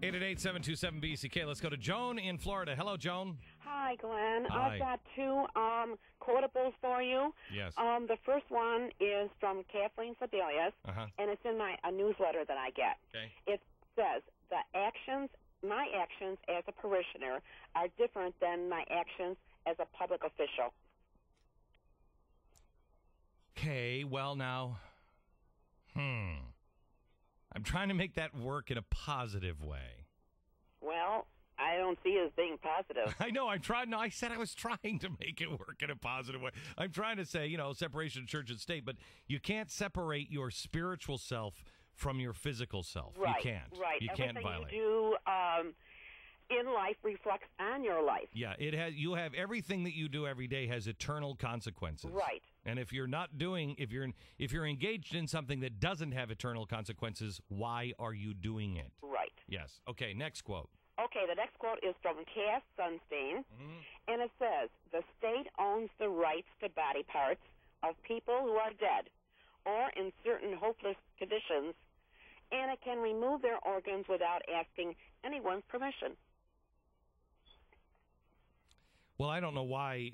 888-727-BCK. Let's go to Joan in Florida. Hello, Joan. Hi, Glenn. Hi. I've got two quotables for you. Yes. The first one is from Kathleen Sebelius, and it's in a newsletter that I get. Okay. It says, my actions as a parishioner are different than my actions as a public official. Okay, well now, I'm trying to make that work in a positive way. Well, I don't see it as being positive. I know, I said I was trying to make it work in a positive way. I'm trying to say, separation of church and state, but you can't separate your spiritual self from your physical self. Right, you can't. Right. You Everything can't violate. you do in life reflects on your life. Yeah, you have everything that you do every day has eternal consequences. Right. And if you're engaged in something that doesn't have eternal consequences, why are you doing it? Right. Yes. Okay, next quote. Okay, the next quote is from Cass Sunstein, and it says, "The state owns the rights to body parts of people who are dead or in certain hopeless conditions, and it can remove their organs without asking anyone's permission." Well, I don't know why.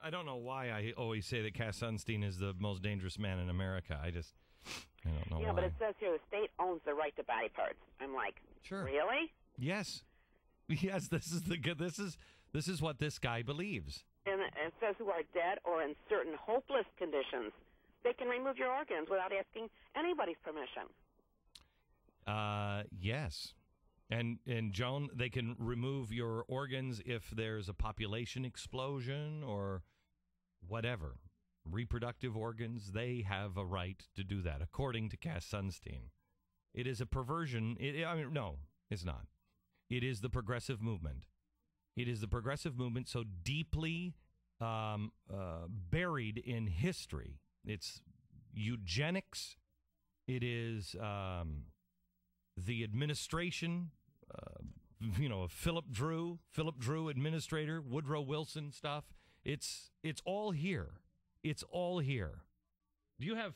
I always say that Cass Sunstein is the most dangerous man in America. I don't know why. Yeah, but it says here the state owns the right to body parts. I'm like, sure. Really? Yes. This is what this guy believes. And it says who are dead or in certain hopeless conditions. They can remove your organs without asking anybody's permission. Yes. And Joan, they can remove your organs if there's a population explosion or whatever. Reproductive organs, they have a right to do that, according to Cass Sunstein. It is a perversion. No, it's not. It is the progressive movement. It is the progressive movement so deeply buried in history. It's eugenics. It is the administration, of Philip Drew administrator, Woodrow Wilson stuff. It's all here. It's all here. Do you have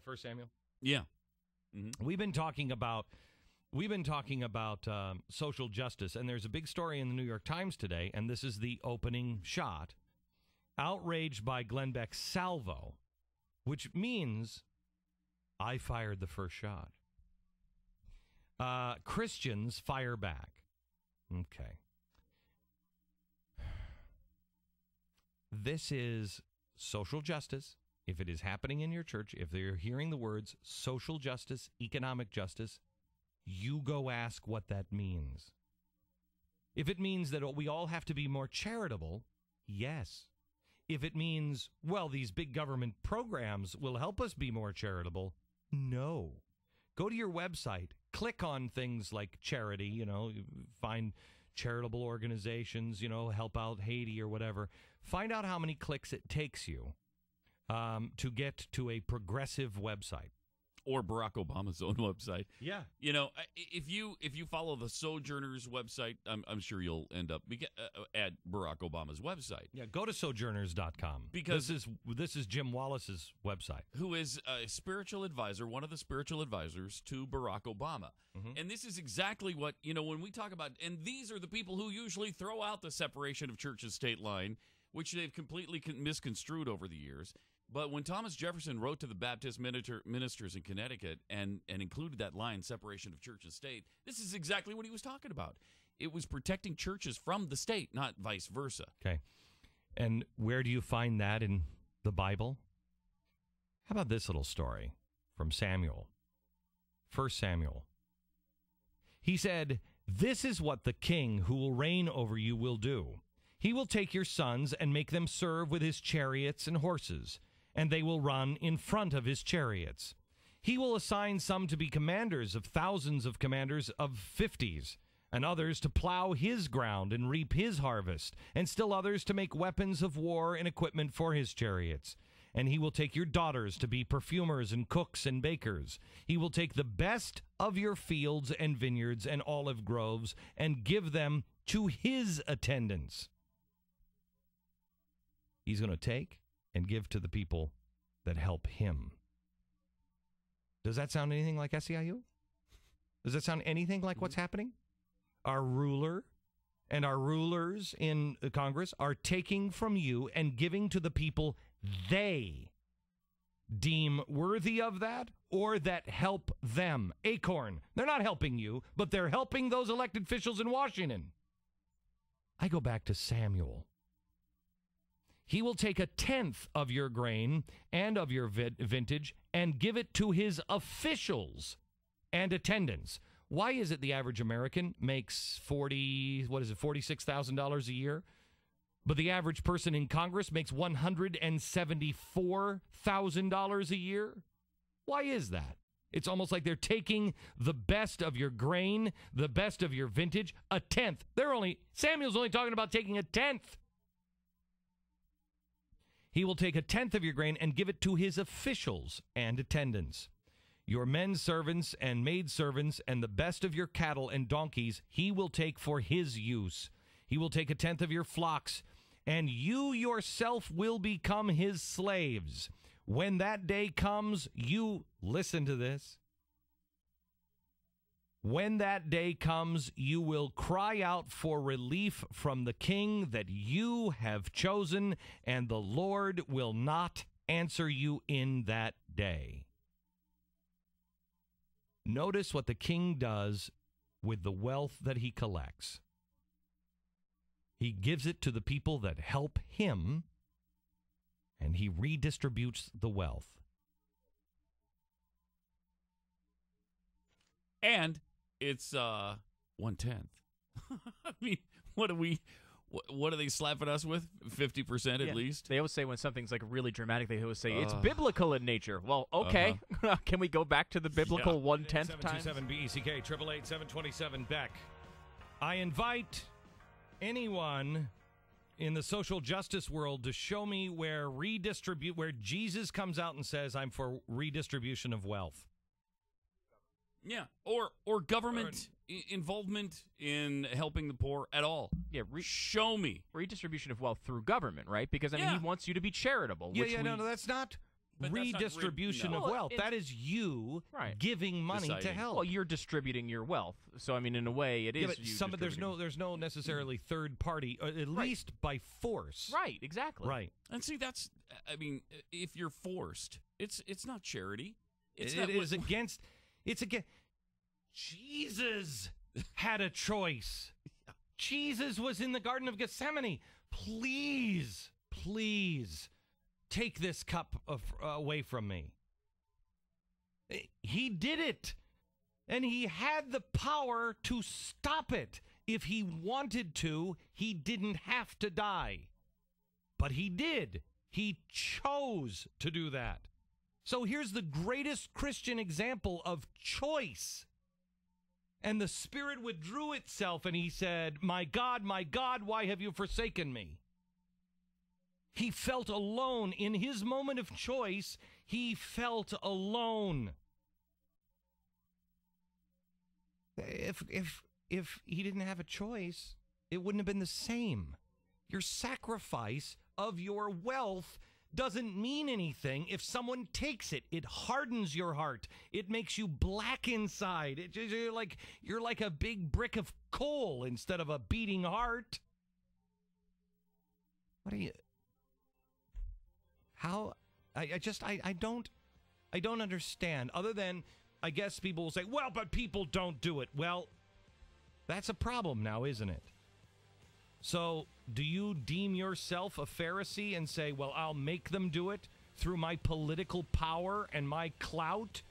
1 Samuel? Yeah. Mm-hmm. We've been talking about social justice, and there's a big story in the New York Times today, and this is the opening shot. Outraged by Glenn Beck's salvo, which means I fired the first shot. Christians fire back. Okay. This is social justice. If it is happening in your church, if they're hearing the words social justice, economic justice, you go ask what that means. If it means that we all have to be more charitable, yes. If it means, well, these big government programs will help us be more charitable, no. Go to your website, click on things like charity, find charitable organizations, help out Haiti or whatever. Find out how many clicks it takes you to get to a progressive website. Or Barack Obama's own website. Yeah. If you follow the Sojourners website, I'm sure you'll end up at Barack Obama's website. Yeah, go to sojourners.com. Because this is Jim Wallace's website. Who is a spiritual advisor, one of the spiritual advisors to Barack Obama. Mm-hmm. And this is exactly what, when we talk about, and these are the people who usually throw out the separation of church and state line, which they've completely misconstrued over the years. But when Thomas Jefferson wrote to the Baptist ministers in Connecticut and included that line, separation of church and state, this is exactly what he was talking about. It was protecting churches from the state, not vice versa. Okay. And where do you find that in the Bible? How about this little story from Samuel? 1 Samuel. He said, "This is what the king who will reign over you will do. He will take your sons and make them serve with his chariots and horses, and they will run in front of his chariots. He will assign some to be commanders of thousands of commanders of 50s, and others to plow his ground and reap his harvest, and still others to make weapons of war and equipment for his chariots. And he will take your daughters to be perfumers and cooks and bakers. He will take the best of your fields and vineyards and olive groves and give them to his attendants." He's going to take and give to the people that help him. Does that sound anything like SEIU? Does that sound anything like what's happening? Our ruler and our rulers in Congress are taking from you and giving to the people they deem worthy of that or that help them. Acorn. They're not helping you, but they're helping those elected officials in Washington. I go back to Samuel. He will take a tenth of your grain and of your vintage and give it to his officials and attendants. Why is it the average American makes $46,000 a year? But the average person in Congress makes $174,000 a year? Why is that? It's almost like they're taking the best of your grain, the best of your vintage, a tenth. Samuel's only talking about taking a tenth. He will take a tenth of your grain and give it to his officials and attendants. Your men servants and maid servants and the best of your cattle and donkeys he will take for his use. He will take a tenth of your flocks, and you yourself will become his slaves. When that day comes, listen to this. When that day comes, you will cry out for relief from the king that you have chosen, and the Lord will not answer you in that day. Notice what the king does with the wealth that he collects. He gives it to the people that help him, and he redistributes the wealth. And it's 1/10. I mean, what do they slapping us with? 50% at least? They always say when something's like really dramatic, they always say it's biblical in nature. Well, okay. Can we go back to the biblical 1/10 time? 727 BECK, 888-727-BECK. I invite anyone in the social justice world to show me where Jesus comes out and says, I'm for redistribution of wealth. Yeah, or government involvement in helping the poor at all. Yeah, show me. Redistribution of wealth through government, right? Because, he wants you to be charitable. No, that's not redistribution of wealth. That is you giving money to help. Well, you're distributing your wealth. So, I mean, in a way, it is but there's no necessarily third party, at least by force. Right, exactly. Right. And see, if you're forced, it's not charity. It's against... Jesus had a choice. Jesus was in the Garden of Gethsemane. Please take this cup away from me. He did it. And he had the power to stop it. If he wanted to, he didn't have to die. But he did. He chose to do that. So here's the greatest Christian example of choice. And the Spirit withdrew itself, and he said, my God, why have you forsaken me? He felt alone. In his moment of choice, he felt alone. If he didn't have a choice, it wouldn't have been the same. Your sacrifice of your wealth doesn't mean anything if someone takes it. It hardens your heart. It makes you black inside. You're like a big brick of coal instead of a beating heart. I don't understand. Other than, I guess people will say, well, but people don't do it. Well, that's a problem now, isn't it? So, do you deem yourself a Pharisee and say, well, I'll make them do it through my political power and my clout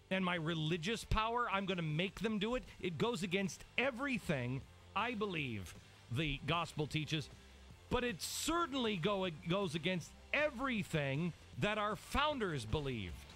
and my religious power? I'm going to make them do it? It goes against everything I believe the gospel teaches, but it certainly goes against everything that our founders believed.